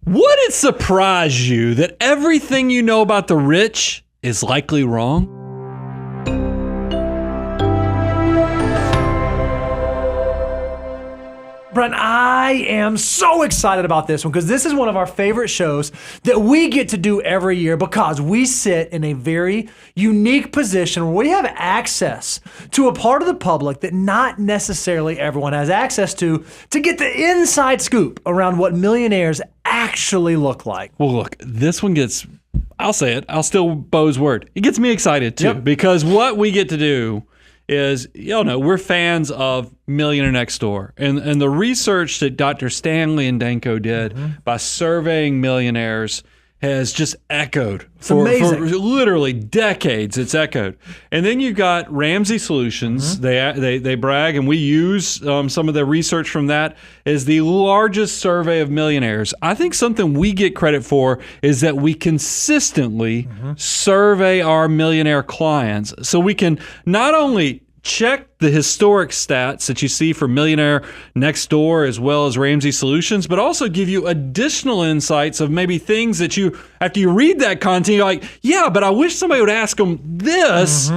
Would it surprise you that everything you know about the rich is likely wrong? Brent, I am so excited about this one because this is one of our favorite shows that we get to do every year because we sit in a very unique position where we have access to a part of the public that not necessarily everyone has access to get the inside scoop around what millionaires actually look like. Well, look, this one gets, I'll say it, I'll steal Bo's word. It gets me excited too because what we get to do is, y'all know, we're fans of Millionaire Next Door. And the research that Dr. Stanley and Danko did by surveying millionaires has just echoed for literally decades. It's echoed. And then you've got Ramsey Solutions. They brag, and we use some of the research from that as the largest survey of millionaires. I think something we get credit for is that we consistently survey our millionaire clients, so we can not only check the historic stats that you see for Millionaire Next Door as well as Ramsey Solutions, but also give you additional insights of maybe things that you, after you read that content, you're like, yeah, but I wish somebody would ask them this.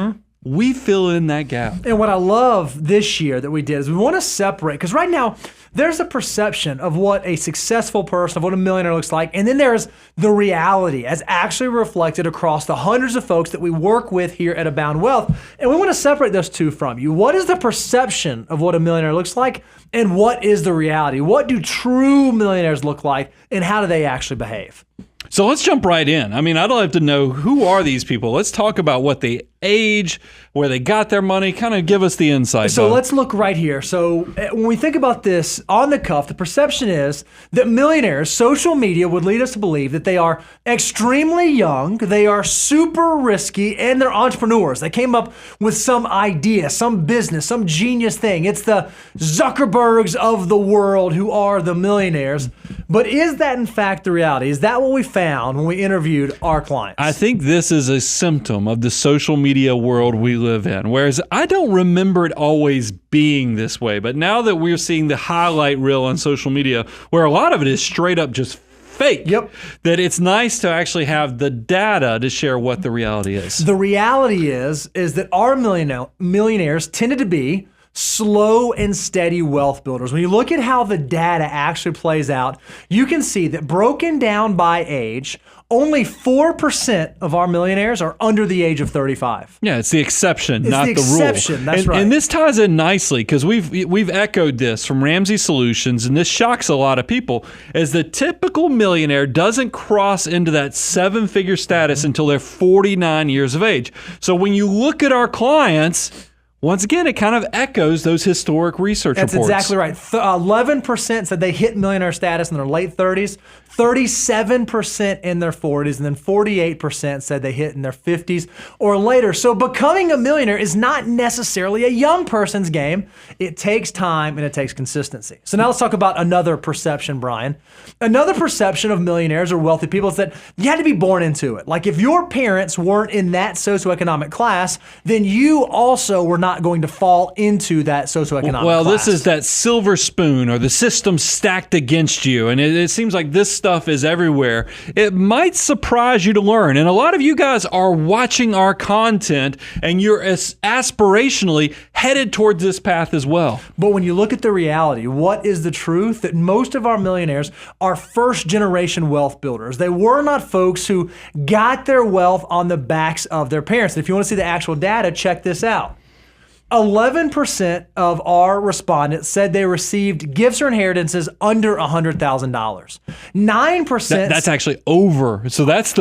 We fill in that gap. And what I love this year that we did is we want to separate, because right now there's a perception of what a successful person, of what a millionaire looks like, and then there's the reality as actually reflected across the hundreds of folks that we work with here at Abound Wealth. And we want to separate those two from you. What is the perception of what a millionaire looks like, and what is the reality? What do true millionaires look like, and how do they actually behave? So let's jump right in. I mean, I'd love to know, who are these people? Let's talk about what they age, where they got their money, kind of give us the insight. So let's look right here. So when we think about this on the cuff, the perception is that millionaires, social media would lead us to believe that they are extremely young, they are super risky, and they're entrepreneurs. They came up with some idea, some business, some genius thing. It's the Zuckerbergs of the world who are the millionaires. But is that in fact the reality? Is that what we found when we interviewed our clients? I think this is a symptom of the social media world we live in, whereas I don't remember it always being this way. But now that we're seeing the highlight reel on social media, where a lot of it is straight up just fake, that it's nice to actually have the data to share what the reality is. The reality is that our millionaires tended to be slow and steady wealth builders. When you look at how the data actually plays out, you can see that broken down by age, only 4% of our millionaires are under the age of 35. Yeah, it's the exception, not the rule. It's the exception, that's right. And this ties in nicely because we've echoed this from Ramsey Solutions, and this shocks a lot of people, as the typical millionaire doesn't cross into that seven-figure status until they're 49 years of age. So when you look at our clients, once again, it kind of echoes those historic research reports. That's exactly right. 11% said they hit millionaire status in their late 30s, 37% in their 40s, and then 48% said they hit in their 50s or later. So becoming a millionaire is not necessarily a young person's game. It takes time and it takes consistency. So now let's talk about another perception, Brian. Another perception of millionaires or wealthy people is that you had to be born into it. Like if your parents weren't in that socioeconomic class, then you also were not going to fall into that socioeconomic class. Well, this is that silver spoon, or the system stacked against you. And it seems like this stuff is everywhere. It might surprise you to learn. And a lot of you guys are watching our content and you're aspirationally headed towards this path as well. But when you look at the reality, what is the truth? That most of our millionaires are first generation wealth builders. They were not folks who got their wealth on the backs of their parents. And if you want to see the actual data, check this out. 11% of our respondents said they received gifts or inheritances under $100,000. 9%. That's actually over. So that's the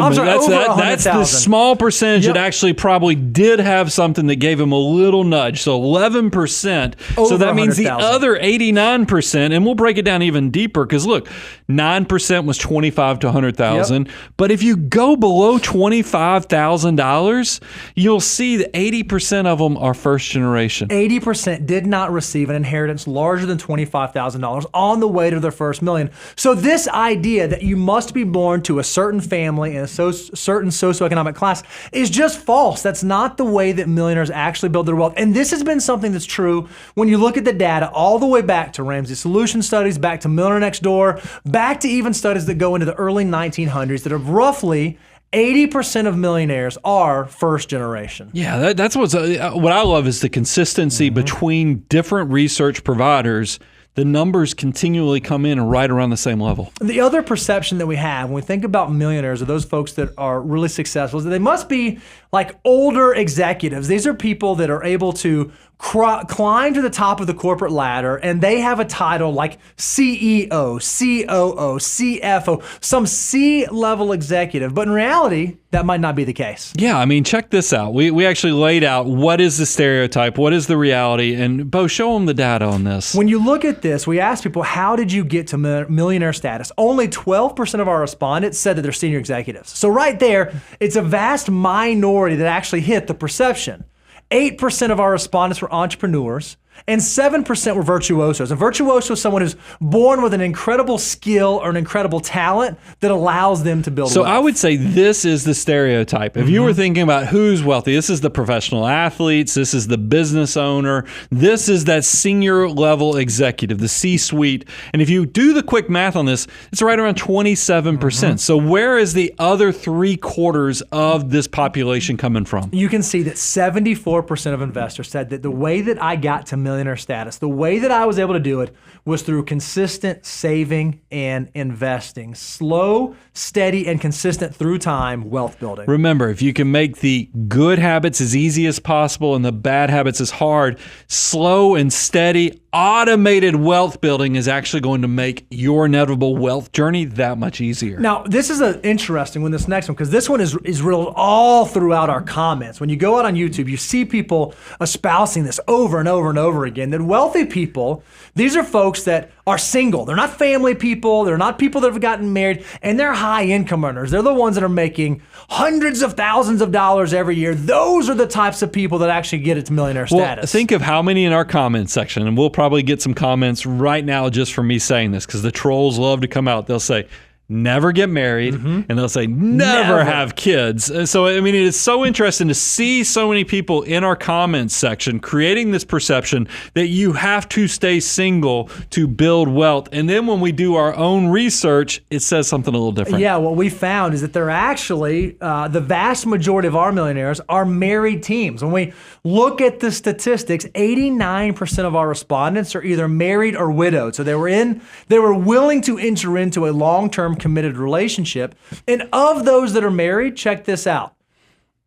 that's the small percentage that actually probably did have something that gave them a little nudge. So 11%. So that means the other 89%, and we'll break it down even deeper because look, 9% was $25,000 to $100,000. But if you go below $25,000, you'll see that 80% of them are first generation. 80% did not receive an inheritance larger than $25,000 on the way to their first million. So this idea idea that you must be born to a certain family and a certain socioeconomic class is just false. That's not the way that millionaires actually build their wealth. And this has been something that's true when you look at the data all the way back to Ramsey Solution studies, back to Millionaire Next Door, back to even studies that go into the early 1900s that have roughly 80% of millionaires are first generation. Yeah, that's what I love is the consistency between different research providers. The numbers continually come in right around the same level. The other perception that we have when we think about millionaires or those folks that are really successful is that they must be like older executives. These are people that are able to climb to the top of the corporate ladder, and they have a title like CEO, COO, CFO, some C-level executive. But in reality, that might not be the case. Yeah, I mean, check this out. We actually laid out what is the stereotype, what is the reality, and Bo, show them the data on this. When you look at this, we asked people, how did you get to millionaire status? Only 12% of our respondents said that they're senior executives. So right there, it's a vast minority that actually hit the perception. 8% of our respondents were entrepreneurs, and 7% were virtuosos. A virtuoso is someone who's born with an incredible skill or an incredible talent that allows them to build wealth. I would say this is the stereotype. If you were thinking about who's wealthy, this is the professional athletes, this is the business owner, this is that senior level executive, the C-suite. And if you do the quick math on this, it's right around 27%. So where is the other 3/4 of this population coming from? You can see that 74% of investors said that the way that I got to millionaire status, the way that I was able to do it was through consistent saving and investing. Slow, steady, and consistent through time wealth building. Remember, if you can make the good habits as easy as possible and the bad habits as hard, slow and steady, automated wealth building is actually going to make your inevitable wealth journey that much easier. Now, this is an interesting one, this next one, because this one is real all throughout our comments. When you go out on YouTube, you see people espousing this over and over and over again, that wealthy people, these are folks that are single. They're not family people. They're not people that have gotten married, and they're high income earners. They're the ones that are making hundreds of thousands of dollars every year. Those are the types of people that actually get it to millionaire status. Well, think of how many in our comments section, and we'll probably get some comments right now just from me saying this, because the trolls love to come out. They'll say, never get married, and they'll say never have kids. And so, I mean, it is so interesting to see so many people in our comments section creating this perception that you have to stay single to build wealth. And then when we do our own research, it says something a little different. Yeah, what we found is that they're actually, the vast majority of our millionaires are married teams. When we look at the statistics, 89% of our respondents are either married or widowed. So they were willing to enter into a long-term committed relationship. And of those that are married, check this out.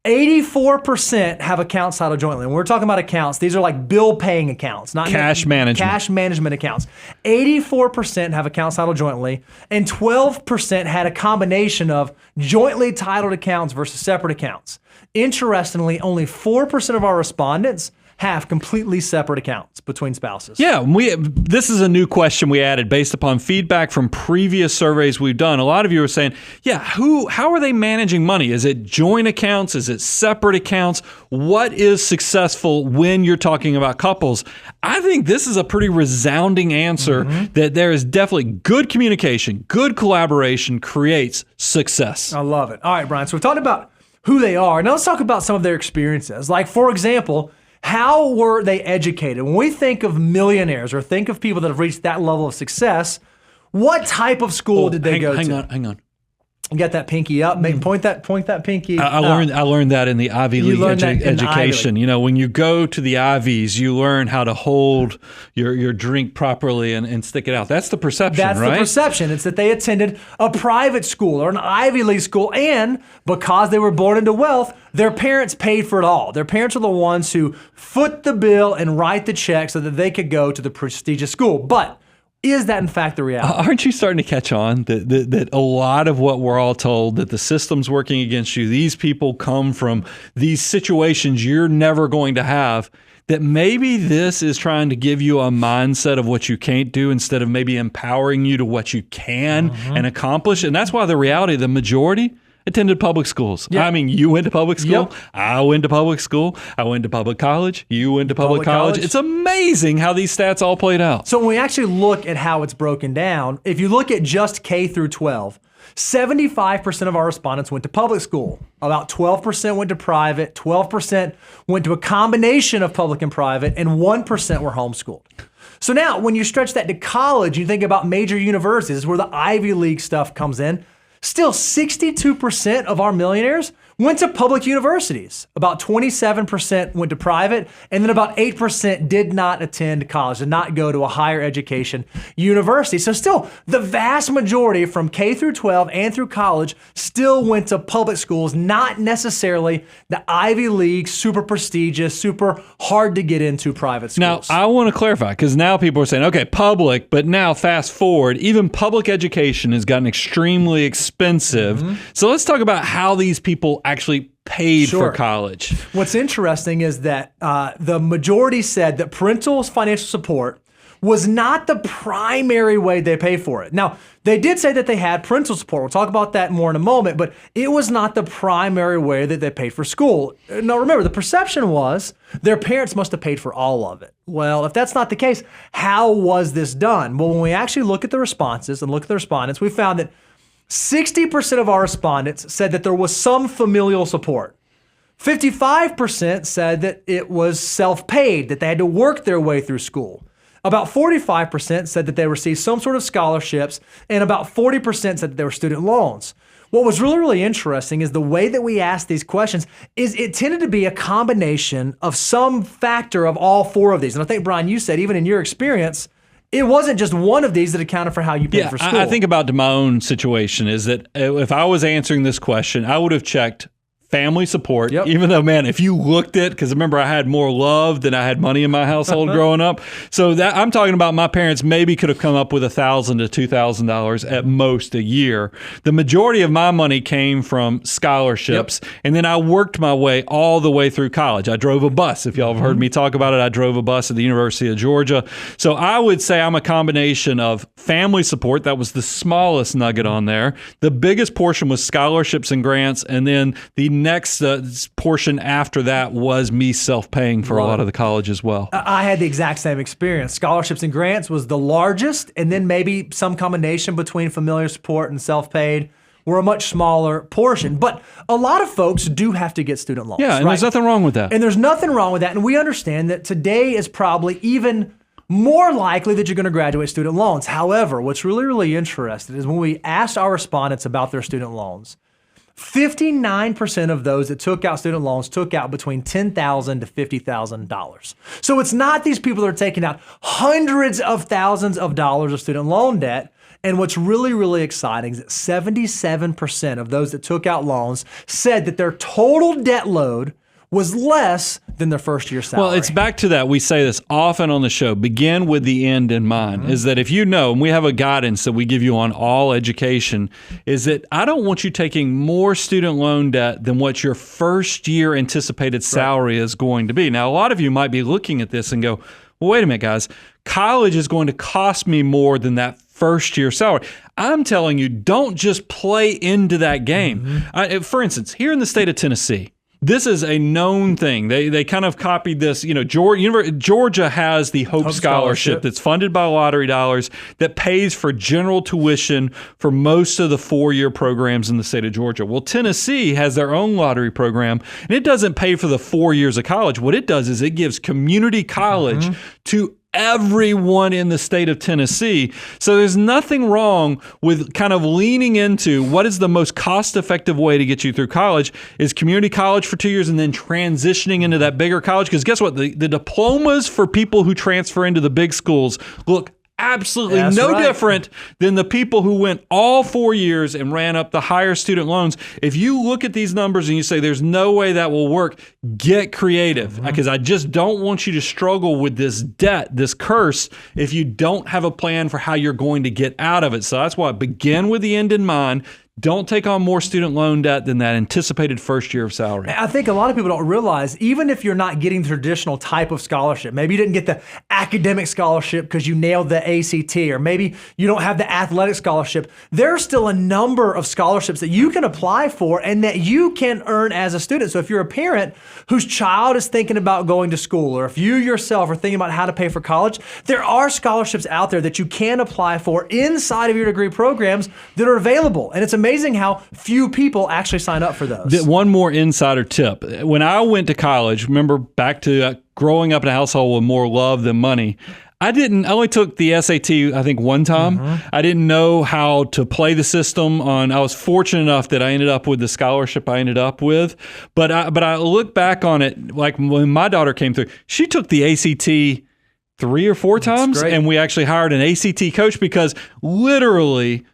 84% have accounts titled jointly. When we're talking about accounts, these are like bill-paying accounts, not cash management. Cash management accounts. 84% have accounts titled jointly, and 12% had a combination of jointly titled accounts versus separate accounts. Interestingly, only 4% of our respondents have completely separate accounts between spouses. Yeah, this is a new question we added based upon feedback from previous surveys we've done. A lot of you are saying, yeah, how are they managing money? Is it joint accounts? Is it separate accounts? What is successful when you're talking about couples? I think this is a pretty resounding answer that there is definitely good communication, good collaboration creates success. I love it. All right, Brian, so we've talked about who they are. Now let's talk about some of their experiences. Like, for example, how were they educated? When we think of millionaires or think of people that have reached that level of success, what type of school did they go to? Hang on. You got that pinky up. Point that pinky. I learned that in the Ivy League education. You know, when you go to the Ivies, you learn how to hold your drink properly and stick it out. That's the perception, right? That's the perception. It's that they attended a private school or an Ivy League school, and because they were born into wealth, their parents paid for it all. Their parents are the ones who foot the bill and write the check so that they could go to the prestigious school. But is that in fact the reality? Aren't you starting to catch on that a lot of what we're all told, that the system's working against you, these people come from these situations you're never going to have, that maybe this is trying to give you a mindset of what you can't do instead of maybe empowering you to what you can and accomplish? And that's why the reality, the majority, attended public schools. Yeah. I mean, you went to public school. Yep. I went to public school. I went to public college. You went to public college. It's amazing how these stats all played out. So when we actually look at how it's broken down, if you look at just K through 12, 75% of our respondents went to public school. About 12% went to private, 12% went to a combination of public and private, and 1% were homeschooled. So now when you stretch that to college, you think about major universities where the Ivy League stuff comes in. Still, 62% of our millionaires went to public universities. About 27% went to private, and then about 8% did not attend college, did not go to a higher education university. So still, the vast majority from K through 12 and through college still went to public schools, not necessarily the Ivy League, super prestigious, super hard to get into private schools. Now, I want to clarify, because now people are saying, okay, public, but now fast forward, even public education has gotten extremely expensive. So let's talk about how these people actually paid for college. What's interesting is that the majority said that parental financial support was not the primary way they pay for it. Now, they did say that they had parental support. We'll talk about that more in a moment, but it was not the primary way that they paid for school. Now, remember, the perception was their parents must have paid for all of it. Well, if that's not the case, how was this done? Well, when we actually look at the responses and look at the respondents, we found that 60% of our respondents said that there was some familial support. 55% said that it was self-paid, that they had to work their way through school. About 45% said that they received some sort of scholarships, and about 40% said that they were student loans. What was really, really interesting is the way that we asked these questions is it tended to be a combination of some factor of all four of these. And I think, Brian, you said even in your experience, it wasn't just one of these that accounted for how you paid for school. I think about my own situation is that if I was answering this question, I would have checked family support, even though, man, if you looked at, because remember I had more love than I had money in my household growing up. So that I'm talking about my parents maybe could have come up with $1,000 to $2,000 at most a year. The majority of my money came from scholarships. And then I worked my way all the way through college. I drove a bus. If y'all have heard me talk about it, I drove a bus at the University of Georgia. So I would say I'm a combination of family support. That was the smallest nugget on there. The biggest portion was scholarships and grants. And then the next portion after that was me self-paying for a lot of the college as well. I had the exact same experience. Scholarships and grants was the largest, and then maybe some combination between familiar support and self-paid were a much smaller portion. But a lot of folks do have to get student loans. Yeah, and there's nothing wrong with that. And there's nothing wrong with that. And we understand that today is probably even more likely that you're going to graduate student loans. However, what's really, really interesting is when we asked our respondents about their student loans, 59% of those that took out student loans took out between $10,000 to $50,000. So it's not these people that are taking out hundreds of thousands of dollars of student loan debt. And what's really, really exciting is that 77% of those that took out loans said that their total debt load was less than their first year salary. Well, it's back to that. We say this often on the show, begin with the end in mind, is that if you know, and we have a guidance that we give you on all education, is that I don't want you taking more student loan debt than what your first year anticipated salary is going to be. Now, a lot of you might be looking at this and go, well, wait a minute, guys, college is going to cost me more than that first year salary. I'm telling you, don't just play into that game. For instance, here in the state of Tennessee, this is a known thing. They kind of copied this. You know, Georgia has the Hope Scholarship that's funded by lottery dollars that pays for general tuition for most of the four-year programs in the state of Georgia. Well, Tennessee has their own lottery program, and it doesn't pay for the 4 years of college. What it does is it gives community college to everyone in the state of Tennessee. So there's nothing wrong with kind of leaning into what is the most cost-effective way to get you through college is community college for 2 years and then transitioning into that bigger college. Because guess what? The diplomas for people who transfer into the big schools look absolutely different than the people who went all 4 years and ran up the higher student loans. If you look at these numbers and you say there's no way that will work, get creative, because I just don't want you to struggle with this debt, this curse, if you don't have a plan for how you're going to get out of it. So that's why begin with the end in mind. don't take on more student loan debt than that anticipated first year of salary. I think a lot of people don't realize, even if you're not getting the traditional type of scholarship, maybe you didn't get the academic scholarship because you nailed the ACT, or maybe you don't have the athletic scholarship, there's still a number of scholarships that you can apply for and that you can earn as a student. So if you're a parent whose child is thinking about going to school, or if you yourself are thinking about how to pay for college, there are scholarships out there that you can apply for inside of your degree programs that are available. And it's amazing how few people actually sign up for those. One more insider tip. When I went to college, remember back to growing up in a household with more love than money, I only took the SAT, I think, one time. I didn't know how to play the system I was fortunate enough that I ended up with the scholarship I ended up with. But I look back on it, like when my daughter came through, she took the ACT 3 or 4 times, and we actually hired an ACT coach because literally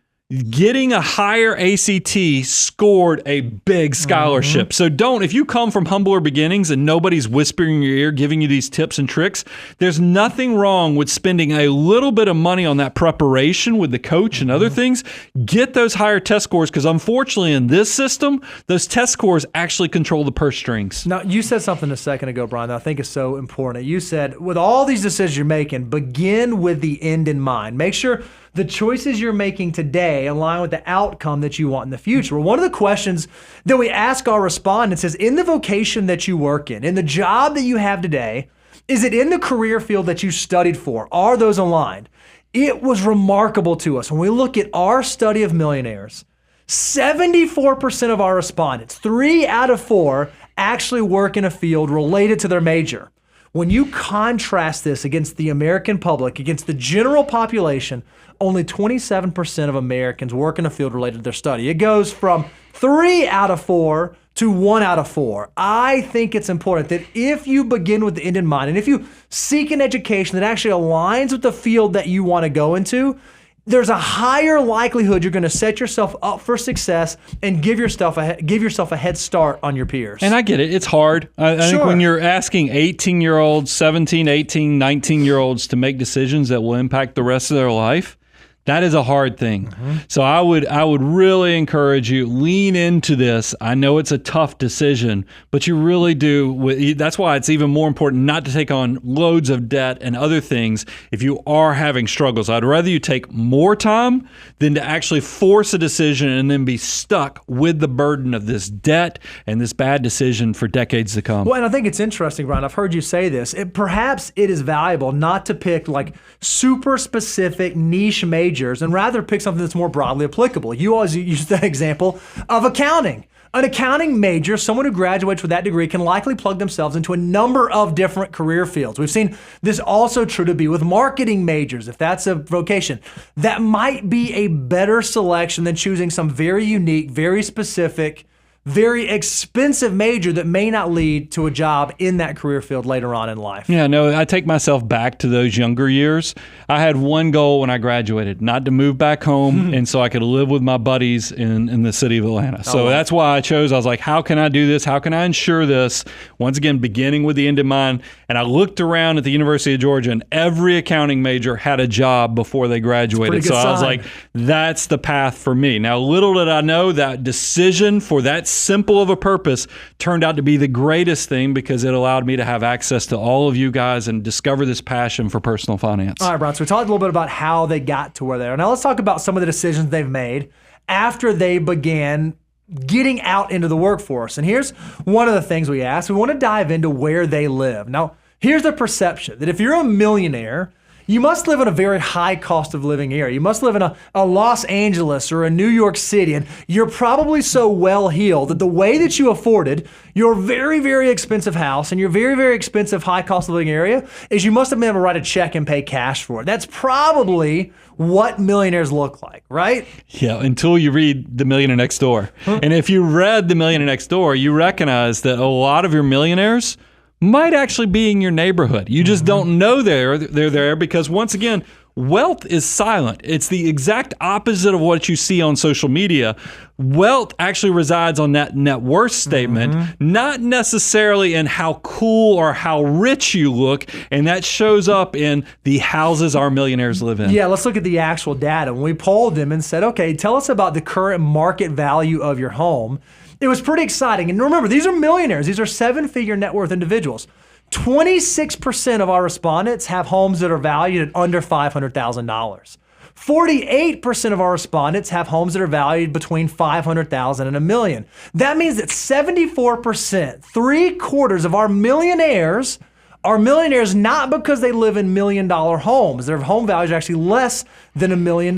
getting a higher ACT scored a big scholarship. So if you come from humbler beginnings and nobody's whispering in your ear, giving you these tips and tricks, there's nothing wrong with spending a little bit of money on that preparation with the coach and other things. Get those higher test scores, because unfortunately in this system, those test scores actually control the purse strings. Now, you said something a second ago, Brian, that I think is so important. You said, with all these decisions you're making, begin with the end in mind. Make sure the choices you're making today align with the outcome that you want in the future. Well, one of the questions that we ask our respondents is, in the vocation that you work in the job that you have today, is it in the career field that you studied for? Are those aligned? It was remarkable to us when we look at our study of millionaires. 74% of our respondents, 3 out of 4, actually work in a field related to their major. When you contrast this against the American public, against the general population, only 27% of Americans work in a field related to their study. It goes from 3 out of 4 to 1 out of 4. I think it's important that if you begin with the end in mind, and if you seek an education that actually aligns with the field that you want to go into, there's a higher likelihood you're going to set yourself up for success and give yourself a head start on your peers. And I get it. It's hard. I think when you're asking 18-year-olds, 17, 18, 19-year-olds to make decisions that will impact the rest of their life, that is a hard thing. So I would really encourage you, lean into this. I know it's a tough decision, but you really do. That's why it's even more important not to take on loads of debt and other things if you are having struggles. I'd rather you take more time than to actually force a decision and then be stuck with the burden of this debt and this bad decision for decades to come. Well, and I think it's interesting, Brian. I've heard you say this. Perhaps it is valuable not to pick like super specific niche majors and rather pick something that's more broadly applicable. You always use that example of accounting. An accounting major, someone who graduates with that degree, can likely plug themselves into a number of different career fields. We've seen this also true to be with marketing majors, if that's a vocation. That might be a better selection than choosing some very unique, very specific, very expensive major that may not lead to a job in that career field later on in life. Yeah, no, I take myself back to those younger years. I had one goal when I graduated, not to move back home and so I could live with my buddies in the city of Atlanta. So that's why I was like, how can I do this? How can I ensure this? Once again, beginning with the end in mind. And I looked around at the University of Georgia and every accounting major had a job before they graduated. So I was like, that's the path for me. Now, little did I know that decision for that simple of a purpose turned out to be the greatest thing, because it allowed me to have access to all of you guys and discover this passion for personal finance. All right, Brian, so we talked a little bit about how they got to where they are. Now let's talk about some of the decisions they've made after they began getting out into the workforce. And here's one of the things we ask. We want to dive into where they live. Now, here's the perception that if you're a millionaire, you must live in a very high cost of living area. You must live in a Los Angeles or a New York City, and you're probably so well-heeled that the way that you afforded your very, very expensive house and your very, very expensive high cost of living area is you must have been able to write a check and pay cash for it. That's probably what millionaires look like, right? Yeah, until you read The Millionaire Next Door. And if you read The Millionaire Next Door, you recognize that a lot of your millionaires might actually be in your neighborhood. You just don't know they're there because, once again, wealth is silent. It's the exact opposite of what you see on social media. Wealth actually resides on that net worth statement, not necessarily in how cool or how rich you look, and that shows up in the houses our millionaires live in. Yeah, let's look at the actual data. When we polled them and said, okay, tell us about the current market value of your home, it was pretty exciting. And remember, these are millionaires. These are seven-figure net worth individuals. 26% of our respondents have homes that are valued at under $500,000. 48% of our respondents have homes that are valued between $500,000 and $1 million. That means that 74%, 3/4 of our millionaires are millionaires not because they live in $1 million homes. Their home values are actually less than $1 million.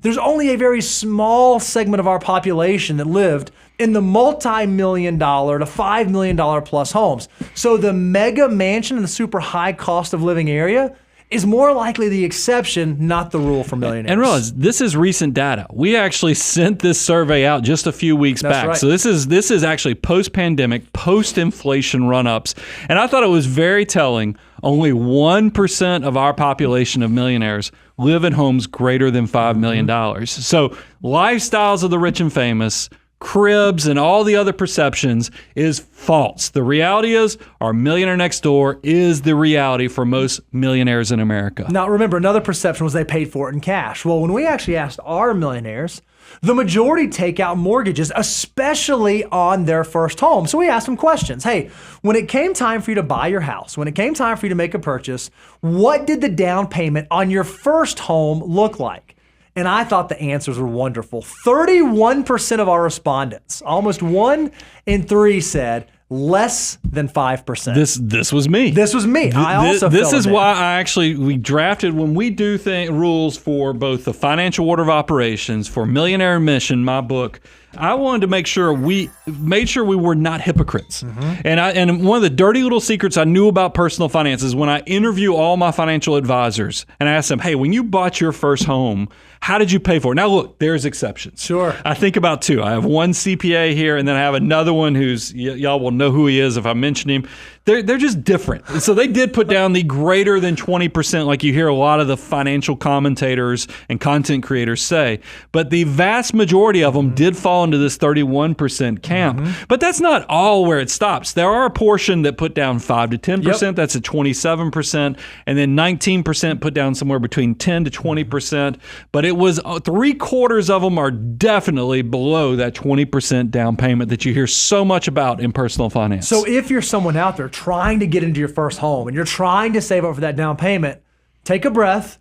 There's only a very small segment of our population that lived in the multi-million dollar to $5 million plus homes. So the mega mansion and the super high cost of living area is more likely the exception, not the rule for millionaires. And realize this is recent data. We actually sent this survey out just a few weeks back. Right. So this is actually post-pandemic, post-inflation run-ups. And I thought it was very telling. Only 1% of our population of millionaires live in homes greater than $5 million. So lifestyles of the rich and famous, cribs and all the other perceptions is false. The reality is our millionaire next door is the reality for most millionaires in America. Now remember, another perception was they paid for it in cash. Well, when we actually asked our millionaires, the majority take out mortgages, especially on their first home. So we asked them questions. Hey, when it came time for you to buy your house, when it came time for you to make a purchase, what did the down payment on your first home look like? And I thought the answers were wonderful. 31% of our respondents, almost 1 in 3 said less than 5%. This was me. This was me. I also This fell is in why we drafted, when we do rules for both the financial order of operations, for Millionaire Mission, my book, I wanted to make sure we were not hypocrites. And one of the dirty little secrets I knew about personal finances, when I interview all my financial advisors and I ask them, hey, when you bought your first home, how did you pay for it? Now, look, there's exceptions. Sure. I think about 2. I have one CPA here, and then I have another one who's, y'all will know who he is if I mention him. They're just different. So they did put down the greater than 20%, like you hear a lot of the financial commentators and content creators say. But the vast majority of them did fall into this 31% camp. But that's not all where it stops. There are a portion that put down 5 to 10%. Yep. That's at 27%. And then 19% put down somewhere between 10 to 20%. But it was 3/4 of them are definitely below that 20% down payment that you hear so much about in personal finance. So if you're someone out there trying to get into your first home and you're trying to save up for that down payment, take a breath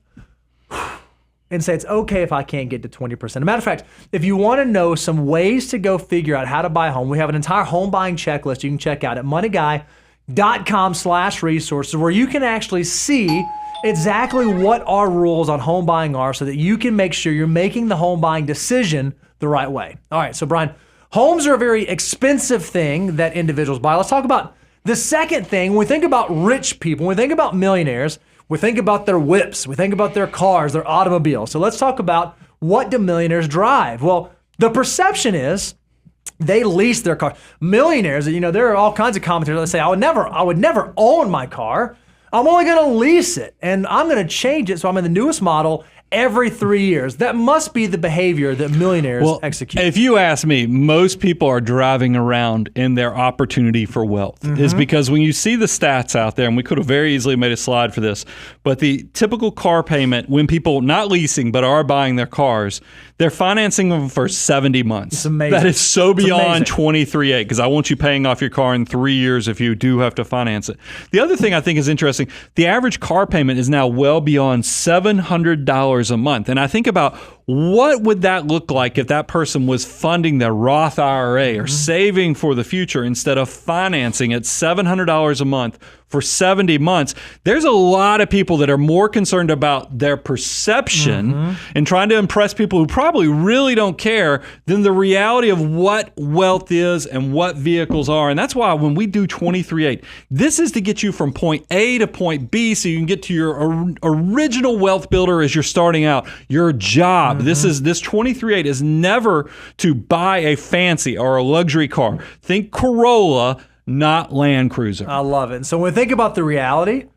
and say, it's okay if I can't get to 20%. As a matter of fact, if you want to know some ways to go figure out how to buy a home, we have an entire home buying checklist you can check out at moneyguy.com/resources, where you can actually see exactly what our rules on home buying are so that you can make sure you're making the home buying decision the right way. All right, so Brian, homes are a very expensive thing that individuals buy. Let's talk about the second thing. When we think about rich people, when we think about millionaires, we think about their whips, we think about their cars, their automobiles. So let's talk about, what do millionaires drive? Well, the perception is they lease their car. Millionaires, there are all kinds of commentators that say, I would never own my car. I'm only going to lease it, and I'm going to change it so I'm in the newest model every 3 years. That must be the behavior that millionaires execute. If you ask me, most people are driving around in their opportunity for wealth. Is because when you see the stats out there, and we could have very easily made a slide for this, but the typical car payment, when people not leasing but are buying their cars, they're financing them for 70 months. It's amazing. That is so beyond 23.8, because I want you paying off your car in 3 years if you do have to finance it. The other thing I think is interesting, the average car payment is now well beyond $700 a month. And I think about, what would that look like if that person was funding their Roth IRA or saving for the future instead of financing at $700 a month for 70 months? There's a lot of people that are more concerned about their perception and trying to impress people who probably really don't care than the reality of what wealth is and what vehicles are. And that's why when we do 23.8, this is to get you from point A to point B so you can get to your original wealth builder as you're starting out, your job. This 23.8 is never to buy a fancy or a luxury car. Think Corolla, not Land Cruiser. I love it. And so when we think about the reality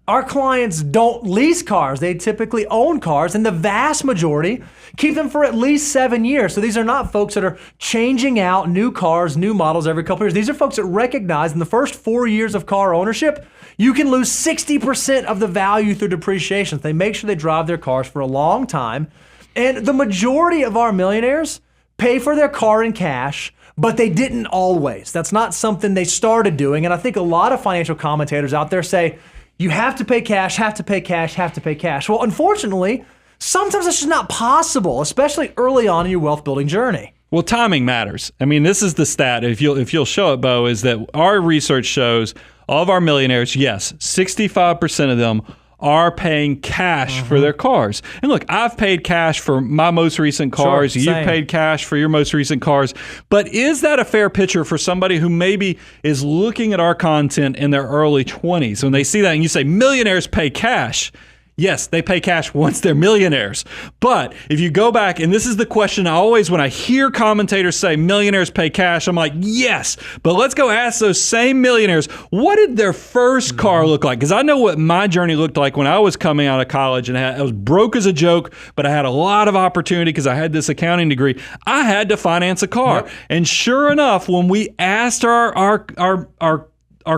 Our clients don't lease cars. They typically own cars, and the vast majority keep them for at least 7 years. So these are not folks that are changing out new cars, new models every couple of years. These are folks that recognize in the first 4 years of car ownership, you can lose 60% of the value through depreciation. They make sure they drive their cars for a long time. And the majority of our millionaires pay for their car in cash, but they didn't always. That's not something they started doing. And I think a lot of financial commentators out there say, you have to pay cash, have to pay cash, have to pay cash. Well, unfortunately, sometimes that's just not possible, especially early on in your wealth building journey. Well, timing matters. I mean, this is the stat. If you'll show it, Bo, is that our research shows of our millionaires, yes, 65% of them are paying cash for their cars. And look, I've paid cash for my most recent cars. Sure, You've paid cash for your most recent cars. But is that a fair picture for somebody who maybe is looking at our content in their early 20s? When they see that and you say millionaires pay cash, yes, they pay cash once they're millionaires. But if you go back, and this is the question I always, when I hear commentators say millionaires pay cash, I'm like, yes. But let's go ask those same millionaires, what did their first car look like? Because I know what my journey looked like when I was coming out of college, and I was broke as a joke, but I had a lot of opportunity because I had this accounting degree. I had to finance a car. Yep. And sure enough, when we asked our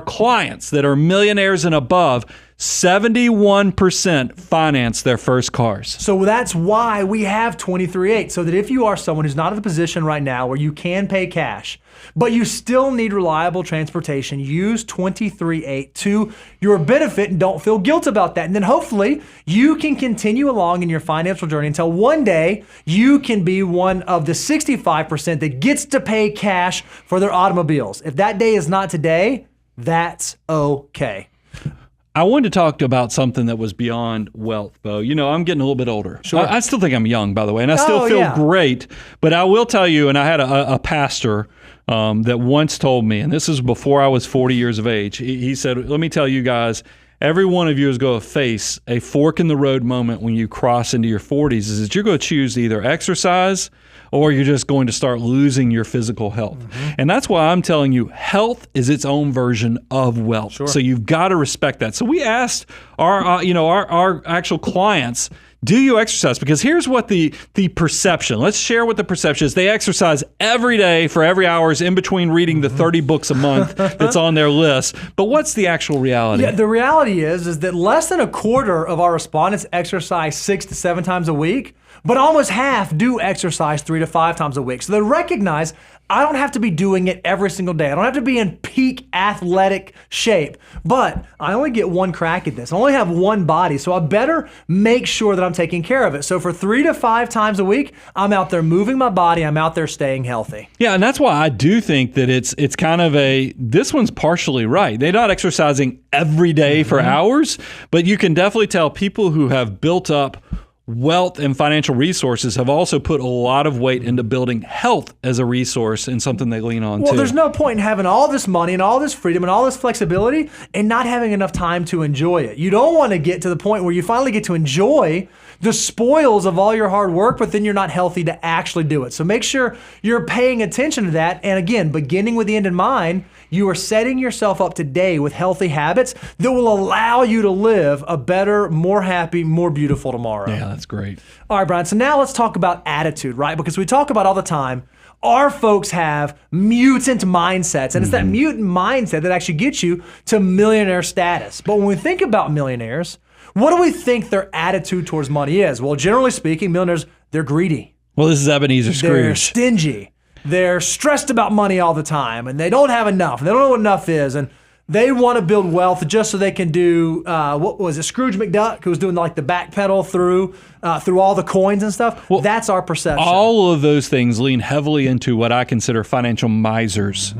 clients that are millionaires and above, 71% finance their first cars. So that's why we have 23.8, so that if you are someone who's not in the position right now where you can pay cash, but you still need reliable transportation, use 23.8 to your benefit and don't feel guilt about that. And then hopefully you can continue along in your financial journey until one day you can be one of the 65% that gets to pay cash for their automobiles. If that day is not today, that's okay. I wanted to talk about something that was beyond wealth, Bo. You know, I'm getting a little bit older. Sure. I still think I'm young, by the way, and I still feel great. But I will tell you, and I had a pastor that once told me, and this is before I was 40 years of age, he said, let me tell you guys, every one of you is going to face a fork in the road moment when you cross into your 40s, is that you're going to choose to either exercise or you're just going to start losing your physical health. And that's why I'm telling you, health is its own version of wealth. Sure. So you've got to respect that. So we asked our actual clients, do you exercise? Because here's what the perception, let's share what the perception is. They exercise every day for every hours in between reading the 30 books a month that's on their list. But what's the actual reality? Yeah, the reality is that less than a quarter of our respondents exercise 6 to 7 times a week, but almost half do exercise 3 to 5 times a week. So they recognize I don't have to be doing it every single day. I don't have to be in peak athletic shape, but I only get one crack at this. I only have one body, so I better make sure that I'm taking care of it. So for 3 to 5 times a week, I'm out there moving my body. I'm out there staying healthy. Yeah, and that's why I do think that it's kind of this one's partially right. They're not exercising every day for hours, but you can definitely tell people who have built up wealth and financial resources have also put a lot of weight into building health as a resource and something they lean on too. Well, there's no point in having all this money and all this freedom and all this flexibility and not having enough time to enjoy it. You don't want to get to the point where you finally get to enjoy the spoils of all your hard work, but then you're not healthy to actually do it. So make sure you're paying attention to that. And again, beginning with the end in mind, you are setting yourself up today with healthy habits that will allow you to live a better, more happy, more beautiful tomorrow. Yeah, that's great. All right, Brian. So now let's talk about attitude, right? Because we talk about all the time, our folks have mutant mindsets, and it's that mutant mindset that actually gets you to millionaire status. But when we think about millionaires, what do we think their attitude towards money is? Well, generally speaking, millionaires, they're greedy. Well, this is Ebenezer Scrooge. They're stingy. They're stressed about money all the time, and they don't have enough. They don't know what enough is, and they want to build wealth just so they can do, what was it, Scrooge McDuck, who was doing like the back pedal through all the coins and stuff. Well, that's our perception. All of those things lean heavily into what I consider financial misers.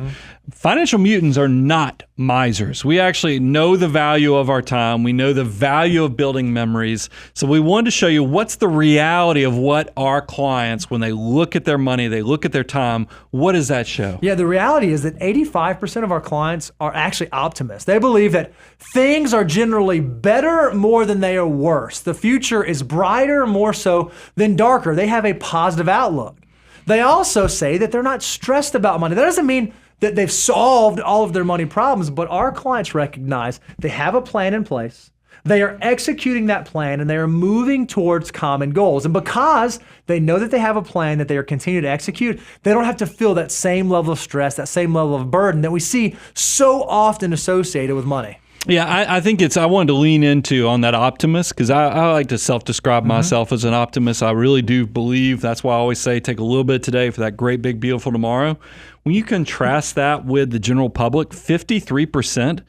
Financial mutants are not misers. We actually know the value of our time. We know the value of building memories. So we wanted to show you what's the reality of what our clients, when they look at their money, they look at their time, what does that show? Yeah, the reality is that 85% of our clients are actually optimists. They believe that things are generally better more than they are worse. The future is brighter more so than darker. They have a positive outlook. They also say that they're not stressed about money. That doesn't mean that they've solved all of their money problems, but our clients recognize they have a plan in place. They are executing that plan and they are moving towards common goals. And because they know that they have a plan that they are continuing to execute, they don't have to feel that same level of stress, that same level of burden that we see so often associated with money. Yeah, I think I wanted to lean into on that optimist because I like to self-describe myself as an optimist. I really do believe, that's why I always say take a little bit today for that great, big, beautiful tomorrow. When you contrast that with the general public, 53%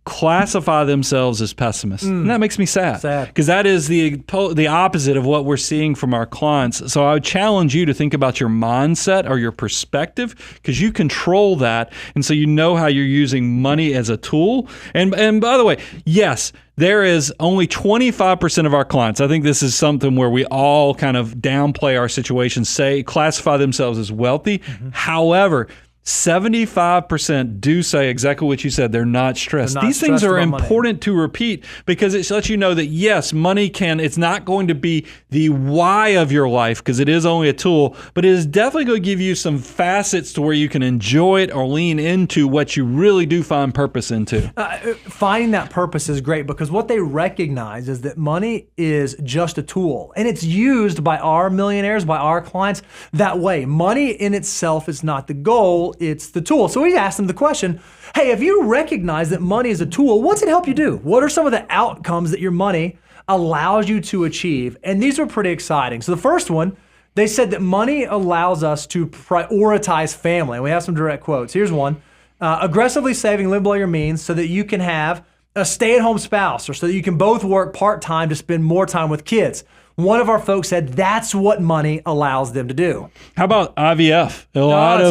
classify themselves as pessimists. And that makes me sad. Because that is the opposite of what we're seeing from our clients. So I would challenge you to think about your mindset or your perspective because you control that. And so you know how you're using money as a tool. And by the way, yes, there is only 25% of our clients. I think this is something where we all kind of downplay our situation, classify themselves as wealthy. However, 75% do say exactly what you said. They're not stressed. These things are important to repeat because it lets you know that yes, money it's not going to be the why of your life because it is only a tool, but it is definitely going to give you some facets to where you can enjoy it or lean into what you really do find purpose into. Finding that purpose is great because what they recognize is that money is just a tool and it's used by our millionaires, by our clients that way. Money in itself is not the goal. It's the tool. So we asked them the question, hey, if you recognize that money is a tool, what's it help you do? What are some of the outcomes that your money allows you to achieve? And these were pretty exciting. So the first one, they said that money allows us to prioritize family. And we have some direct quotes. Here's one. Aggressively saving, live below your means so that you can have a stay-at-home spouse or so that you can both work part-time to spend more time with kids. One of our folks said that's what money allows them to do. How about IVF? A lot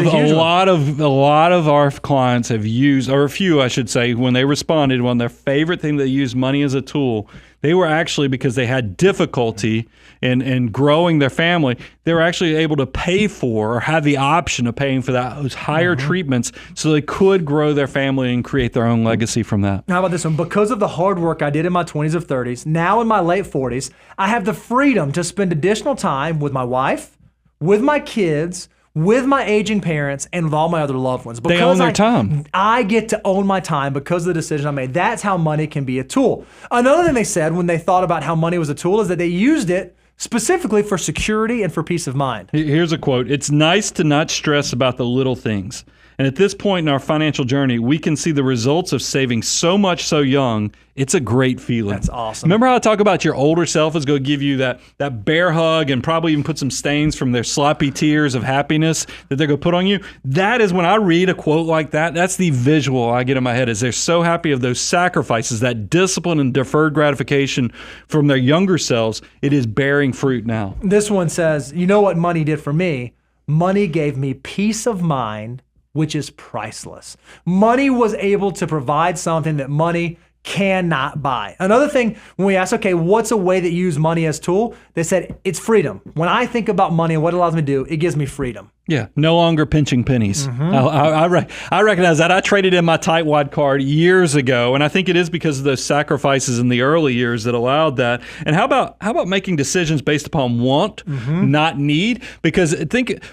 of our clients have used, or a few I should say, when they responded, one of their favorite thing they used money as a tool, they were actually, because they had difficulty in growing their family, they were actually able to pay for or have the option of paying for those higher treatments so they could grow their family and create their own legacy from that. How about this one? Because of the hard work I did in my 20s or 30s, now in my late 40s, I have the freedom to spend additional time with my wife, with my kids, with my aging parents, and with all my other loved ones. Because they own their time. I get to own my time because of the decision I made. That's how money can be a tool. Another thing they said when they thought about how money was a tool is that they used it specifically for security and for peace of mind. Here's a quote. It's nice to not stress about the little things. And at this point in our financial journey, we can see the results of saving so much so young. It's a great feeling. That's awesome. Remember how I talk about your older self is going to give you that bear hug and probably even put some stains from their sloppy tears of happiness that they're going to put on you? That is when I read a quote like that, that's the visual I get in my head is they're so happy of those sacrifices, that discipline and deferred gratification from their younger selves. It is bearing fruit now. This one says, you know what money did for me? Money gave me peace of mind, which is priceless. Money was able to provide something that money cannot buy. Another thing, when we asked, okay, what's a way that you use money as a tool? They said, it's freedom. When I think about money and what it allows me to do, it gives me freedom. Yeah, no longer pinching pennies. I recognize that. I traded in my tightwad card years ago, and I think it is because of those sacrifices in the early years that allowed that. And how about making decisions based upon want, not need? Because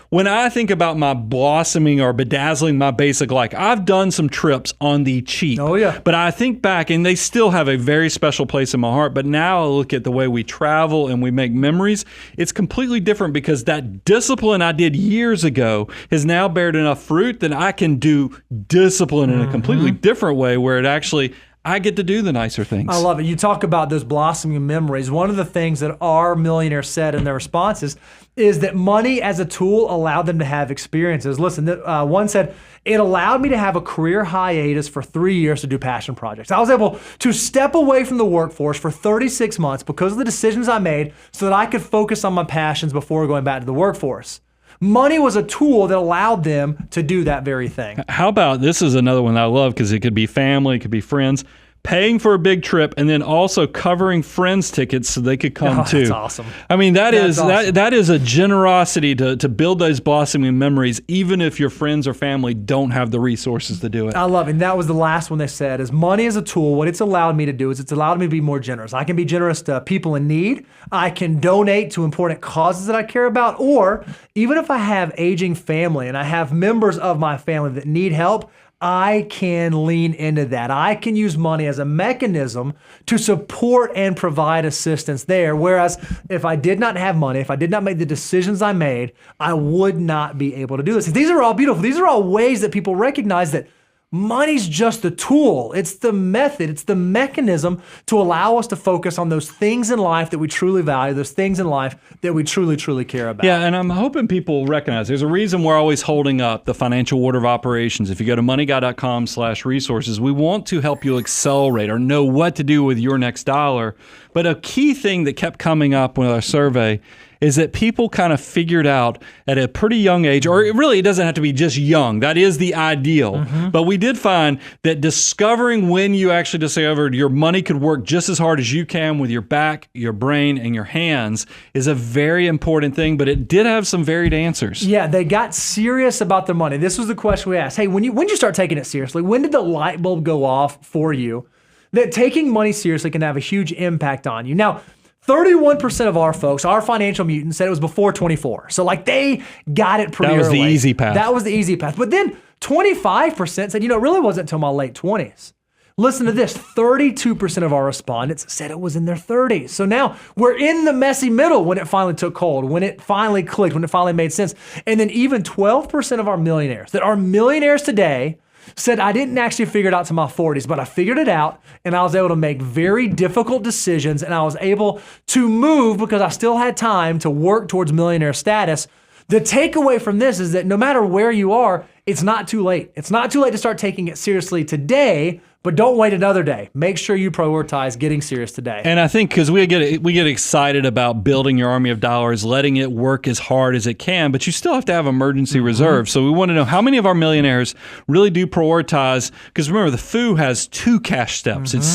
when I think about my blossoming or bedazzling my basic life, I've done some trips on the cheap. Oh yeah. But I think back, and they still have a very special place in my heart. But now I look at the way we travel and we make memories. It's completely different because that discipline I did years ago has now bared enough fruit that I can do discipline in a completely different way where it actually, I get to do the nicer things. I love it. You talk about those blossoming memories. One of the things that our millionaires said in their responses is that money as a tool allowed them to have experiences. Listen, one said, it allowed me to have a career hiatus for 3 years to do passion projects. I was able to step away from the workforce for 36 months because of the decisions I made so that I could focus on my passions before going back to the workforce. Money was a tool that allowed them to do that very thing. How about, this is another one I love because it could be family, it could be friends. Paying for a big trip and then also covering friends' tickets so they could come too. That's awesome. I mean, that is a generosity to build those blossoming memories, even if your friends or family don't have the resources to do it. I love it. And that was the last one they said is money is a tool. What it's allowed me to do is it's allowed me to be more generous. I can be generous to people in need. I can donate to important causes that I care about. Or even if I have aging family and I have members of my family that need help, I can lean into that. I can use money as a mechanism to support and provide assistance there. Whereas if I did not have money, if I did not make the decisions I made, I would not be able to do this. These are all beautiful. These are all ways that people recognize that money's just the tool. It's the method. It's the mechanism to allow us to focus on those things in life that we truly value, those things in life that we truly, truly care about. Yeah, and I'm hoping people recognize there's a reason we're always holding up the financial order of operations. If you go to moneyguy.com/resources, we want to help you accelerate or know what to do with your next dollar. But a key thing that kept coming up with our survey is that people kind of figured out at a pretty young age, or it doesn't have to be just young. That is the ideal. But we did find that discovering when you actually discovered your money could work just as hard as you can with your back, your brain, and your hands is a very important thing, but it did have some varied answers. Yeah, they got serious about their money. This was the question we asked. Hey, when did you start taking it seriously? When did the light bulb go off for you that taking money seriously can have a huge impact on you? Now, 31% of our folks, our financial mutants, said it was before 24. So they got it pretty early. That was the easy path. That was the easy path. But then 25% said, it really wasn't until my late 20s. Listen to this, 32% of our respondents said it was in their 30s. So now we're in the messy middle when it finally took hold, when it finally clicked, when it finally made sense. And then even 12% of our millionaires that are millionaires today said, I didn't actually figure it out to my 40s, but I figured it out and I was able to make very difficult decisions and I was able to move because I still had time to work towards millionaire status. The takeaway from this is that no matter where you are, it's not too late. It's not too late to start taking it seriously today, but don't wait another day. Make sure you prioritize getting serious today. And I think because we get excited about building your army of dollars, letting it work as hard as it can, but you still have to have emergency reserves. So we want to know how many of our millionaires really do prioritize, because remember, the FU has 2 cash steps. It's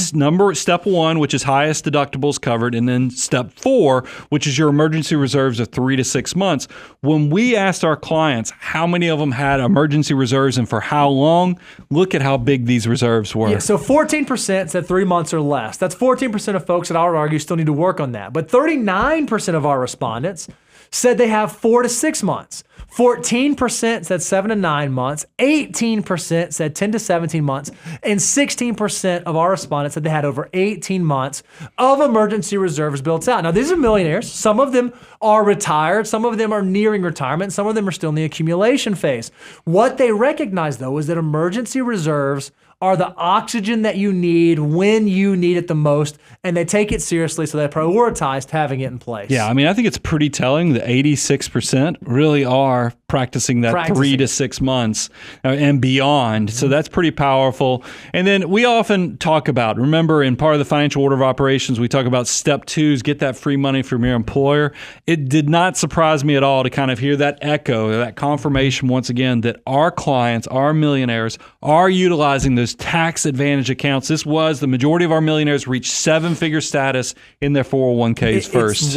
step 1, which is highest deductibles covered, and then step 4, which is your emergency reserves of 3 to 6 months. When we asked our clients how many of them had emergency reserves and for how long, look at how big these reserves were. Yeah, so 14% said 3 months or less. That's 14% of folks that I would argue still need to work on that. But 39% of our respondents said they have 4 to 6 months. 14% said 7 to 9 months. 18% said 10 to 17 months. And 16% of our respondents said they had over 18 months of emergency reserves built out. Now, these are millionaires. Some of them are retired. Some of them are nearing retirement. Some of them are still in the accumulation phase. What they recognize, though, is that emergency reserves are the oxygen that you need when you need it the most, and they take it seriously, so they prioritized having it in place. Yeah, I mean, I think it's pretty telling that 86% really are practicing that 3 to 6 months and beyond. So that's pretty powerful. And then we often talk about, remember, in part of the financial order of operations, we talk about step 2s, get that free money from your employer. It did not surprise me at all to kind of hear that echo, that confirmation once again that our clients, our millionaires, are utilizing those tax advantage accounts. This was the majority of our millionaires reached 7-figure status in their 401ks first.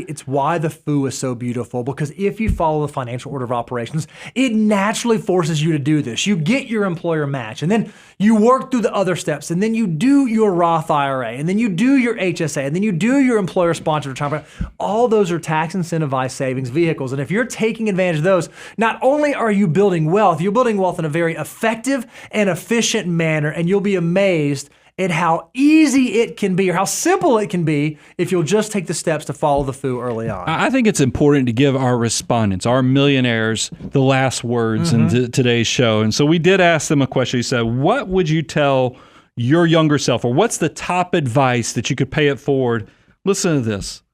It's why the FU is so beautiful, because if you follow the financial order of operations, it naturally forces you to do this. You get your employer match, and then you work through the other steps, and then you do your Roth IRA, and then you do your HSA, and then you do your employer-sponsored retirement. All those are tax-incentivized savings vehicles, and if you're taking advantage of those, not only are you building wealth, you're building wealth in a very effective and efficient manner, and you'll be amazed at how easy it can be or how simple it can be if you'll just take the steps to follow the FU early on. I think it's important to give our respondents, our millionaires, the last words in today's show. And so we did ask them a question. He said, what would you tell your younger self, or what's the top advice that you could pay it forward? Listen to this.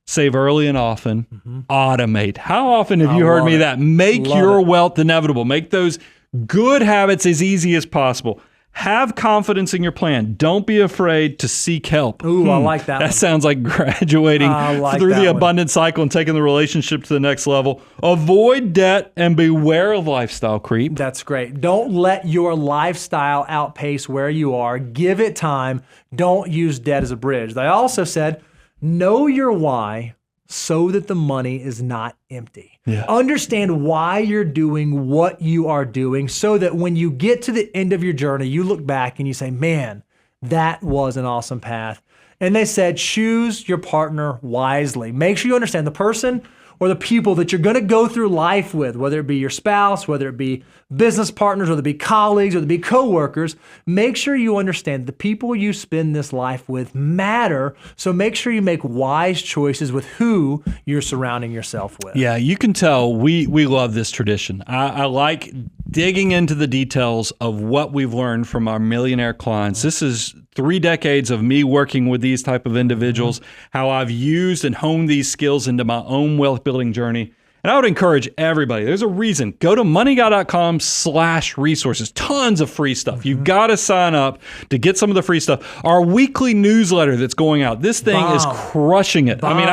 Save early and often. Automate. How often have you heard me that? Make your wealth inevitable. Make those good habits as easy as possible. Have confidence in your plan. Don't be afraid to seek help. Ooh, I like that one. That sounds like graduating through the abundance cycle and taking the relationship to the next level. Avoid debt and beware of lifestyle creep. That's great. Don't let your lifestyle outpace where you are. Give it time. Don't use debt as a bridge. They also said, know your why so that the money is not empty. Yeah. Understand why you're doing what you are doing so that when you get to the end of your journey, you look back and you say, man, that was an awesome path. And they said, choose your partner wisely. Make sure you understand the person or the people that you're going to go through life with, whether it be your spouse, whether it be business partners, whether it be colleagues, whether it be coworkers, make sure you understand the people you spend this life with matter. So make sure you make wise choices with who you're surrounding yourself with. Yeah, you can tell we love this tradition. I like digging into the details of what we've learned from our millionaire clients. This is 3 decades of me working with these type of individuals, how I've used and honed these skills into my own wealth building journey. And I would encourage everybody, there's a reason. Go to moneyguy.com/resources. Tons of free stuff. You've got to sign up to get some of the free stuff. Our weekly newsletter that's going out, this thing is crushing it. I mean,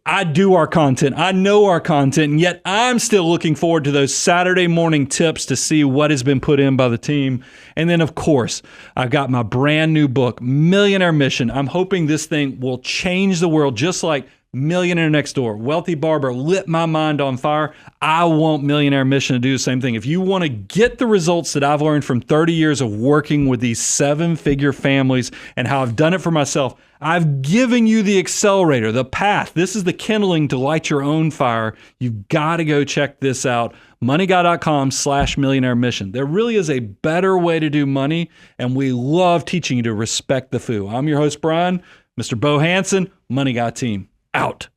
I do our content. I know our content, and yet I'm still looking forward to those Saturday morning tips to see what has been put in by the team. And then, of course, I've got my brand new book, Millionaire Mission. I'm hoping this thing will change the world just like Millionaire Next Door. Wealthy Barber lit my mind on fire. I want Millionaire Mission to do the same thing. If you want to get the results that I've learned from 30 years of working with these 7-figure families and how I've done it for myself, I've given you the accelerator, the path. This is the kindling to light your own fire. You've got to go check this out. moneyguy.com/millionaire mission. There really is a better way to do money, and we love teaching you to respect the foo. I'm your host, Brian, Mr. Bo Hansen, Money Guy team. Out.